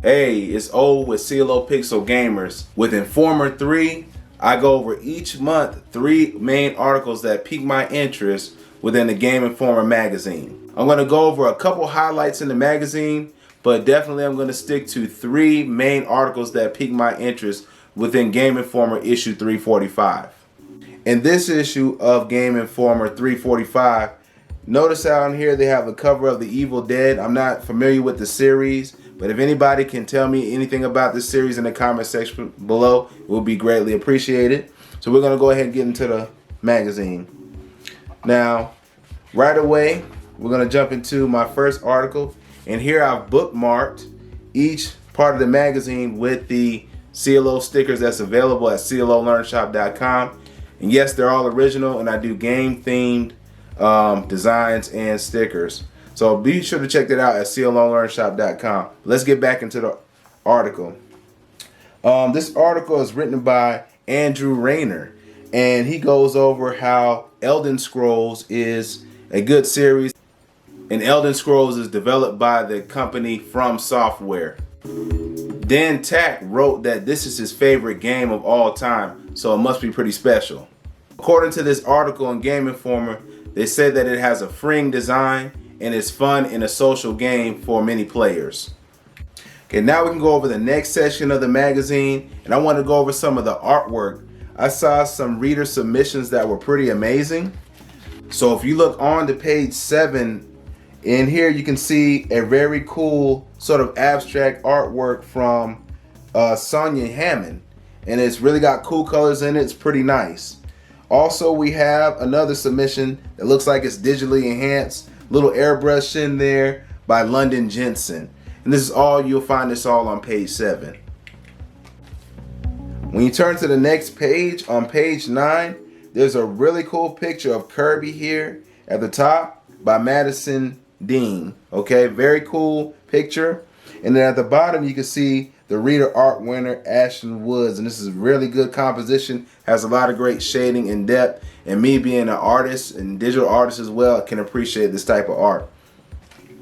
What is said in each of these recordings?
Hey, it's O with CLO Pixel Gamers. With Informer 3, I go over each month 3 main articles that pique my interest within the Game Informer magazine. I'm going to go over a couple highlights in the magazine, but definitely I'm going to stick to 3 main articles that pique my interest within Game Informer issue 345. In this issue of Game Informer 345, notice out here they have a cover of The Evil Dead. I'm not familiar with the series, but if anybody can tell me anything about this series in the comment section below, it will be greatly appreciated. So we're going to go ahead and get into the magazine. Now, right away, we're going to jump into my first article. And here I've bookmarked each part of the magazine with the CLO stickers that's available at CLOLearnshop.com. And yes, they're all original, and I do game-themed designs and stickers. So be sure to check that out at CLOLearnshop.com. Let's get back into the article. This article is written by Andrew Rayner, and he goes over how Elden Scrolls is a good series, and Elden Scrolls is developed by the company From Software. Dan Tack wrote that this is his favorite game of all time, so it must be pretty special. According to this article in Game Informer, they said that it has a freeing design and it's fun in a social game for many players. Okay, now we can go over the next section of the magazine, and I want to go over some of the artwork. I saw some reader submissions that were pretty amazing. So if you look on to page 7, in here you can see a very cool sort of abstract artwork from Sonia Hammond, and it's really got cool colors in it. It's pretty nice. Also, we have another submission that looks like it's digitally enhanced, little airbrush in there by London Jensen. And this is all, you'll find this all on page 7. When you turn to the next page, on page 9, there's a really cool picture of Kirby here at the top by Madison Dean. Okay, very cool picture. And then at the bottom you can see the Reader Art winner Ashton Woods, and this is really good composition, has a lot of great shading and depth, and me being an artist and digital artist as well, can appreciate this type of art.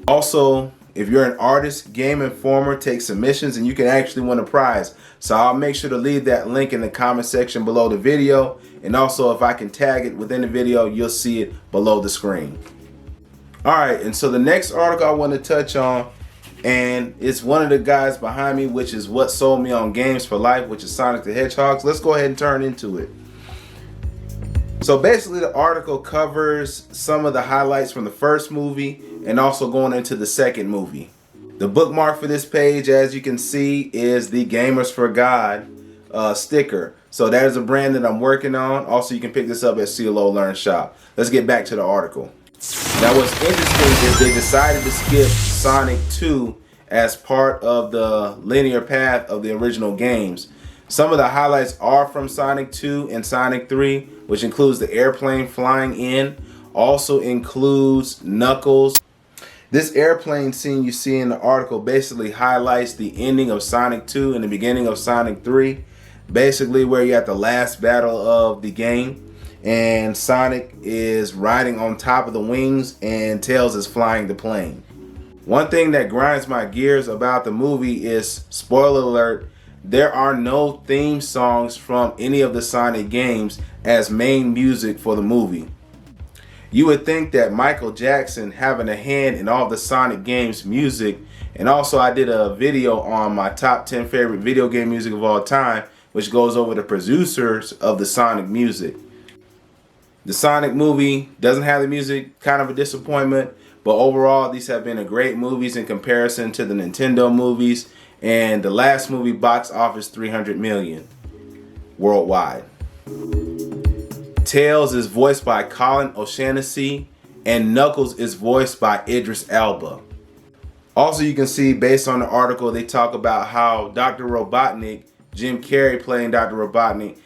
Also, if you're an artist, Game Informer takes submissions and you can actually win a prize. So I'll make sure to leave that link in the comment section below the video, and also if I can tag it within the video, you'll see it below the screen. Alright, and so the next article I want to touch on, and it's one of the guys behind me, which is what sold me on Games for Life, which is Sonic the Hedgehog. So let's go ahead and turn into it. So basically the article covers some of the highlights from the first movie and also going into the second movie. The bookmark for this page, as you can see, is the Gamers for God sticker. So that is a brand that I'm working on. Also, you can pick this up at CLO Learn Shop. Let's get back to the article. Now what's interesting is they decided to skip Sonic 2 as part of the linear path of the original games. Some of the highlights are from Sonic 2 and Sonic 3, which includes the airplane flying in, also includes Knuckles. This airplane scene you see in the article basically highlights the ending of Sonic 2 and the beginning of Sonic 3, basically where you're at the last battle of the game. And Sonic is riding on top of the wings and Tails is flying the plane. One thing that grinds my gears about the movie is, spoiler alert, there are no theme songs from any of the Sonic games as main music for the movie. You would think that Michael Jackson having a hand in all the Sonic games music, and also I did a video on my top 10 favorite video game music of all time, which goes over the producers of the Sonic music. The Sonic movie doesn't have the music, kind of a disappointment, but overall these have been great movies in comparison to the Nintendo movies, and the last movie box office 300 million worldwide. Tails is voiced by Colin O'Shannessy and Knuckles is voiced by Idris Elba. Also, you can see based on the article they talk about how Dr. Robotnik, Jim Carrey playing Dr. Robotnik,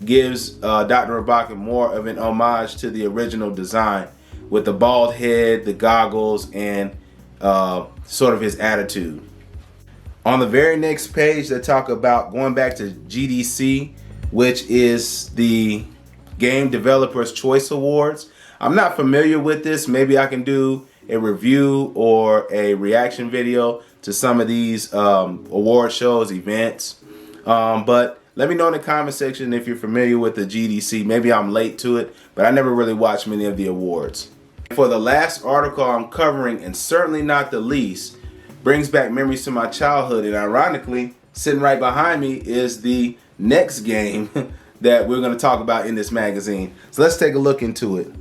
gives Dr. Robotnik more of an homage to the original design with the bald head, the goggles, and sort of his attitude. On the very next page they talk about going back to GDC, which is the Game Developers Choice Awards. I'm not familiar with this. Maybe I can do a review or a reaction video to some of these award shows, events. But let me know in the comment section if you're familiar with the GDC. Maybe I'm late to it, but I never really watched many of the awards. For the last article I'm covering, and certainly not the least, brings back memories to my childhood, and ironically, sitting right behind me is the next game that we're going to talk about in this magazine. So let's take a look into it.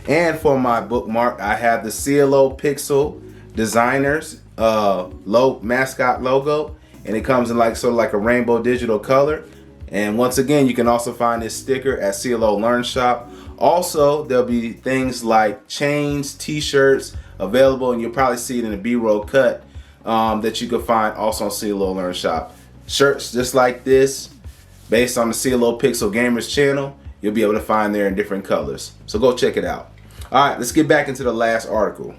And for my bookmark, I have the CLO Pixel Designers mascot logo, and it comes in sort of like a rainbow digital color. And once again, you can also find this sticker at CLO Learn Shop. Also, there'll be things like chains, t-shirts available, and you'll probably see it in a B-roll cut that you can find also on CLO Learn Shop. Shirts just like this, based on the CLO Pixel Gamers channel, you'll be able to find there in different colors. So go check it out. All right, let's get back into the last article.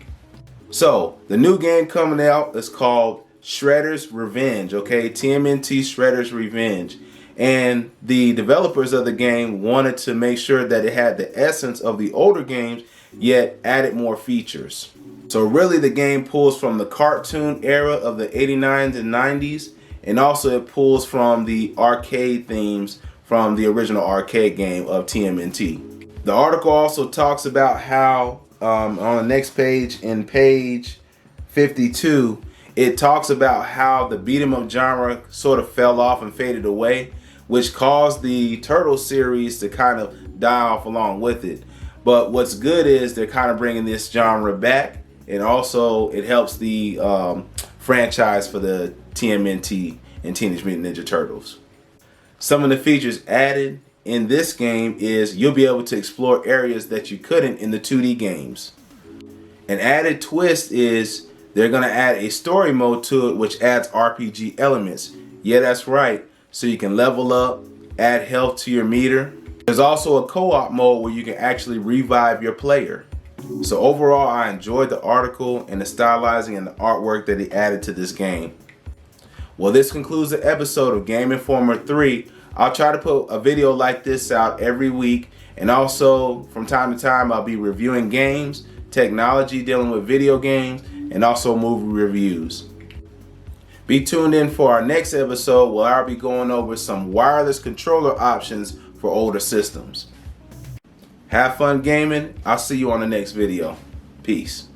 So the new game coming out is called Shredder's Revenge, okay? TMNT Shredder's Revenge. And the developers of the game wanted to make sure that it had the essence of the older games, yet added more features. So really the game pulls from the cartoon era of the 89s and 90s, and also it pulls from the arcade themes from the original arcade game of TMNT. The article also talks about how on the next page, in page 52, it talks about how the beat 'em up genre sort of fell off and faded away, which caused the Turtle series to kind of die off along with it. But what's good is they're kind of bringing this genre back, and also it helps the franchise for the TMNT and Teenage Mutant Ninja Turtles. Some of the features added in this game is you'll be able to explore areas that you couldn't in the 2D games. An added twist is they're going to add a story mode to it, which adds RPG elements. Yeah, that's right. So you can level up, add health to your meter. There's also a co-op mode where you can actually revive your player. So overall, I enjoyed the article and the stylizing and the artwork that he added to this game. Well, this concludes the episode of Game Informer 3. I'll try to put a video like this out every week, and also from time to time I'll be reviewing games, technology dealing with video games, and also movie reviews. Be tuned in for our next episode where I'll be going over some wireless controller options for older systems. Have fun gaming. I'll see you on the next video. Peace.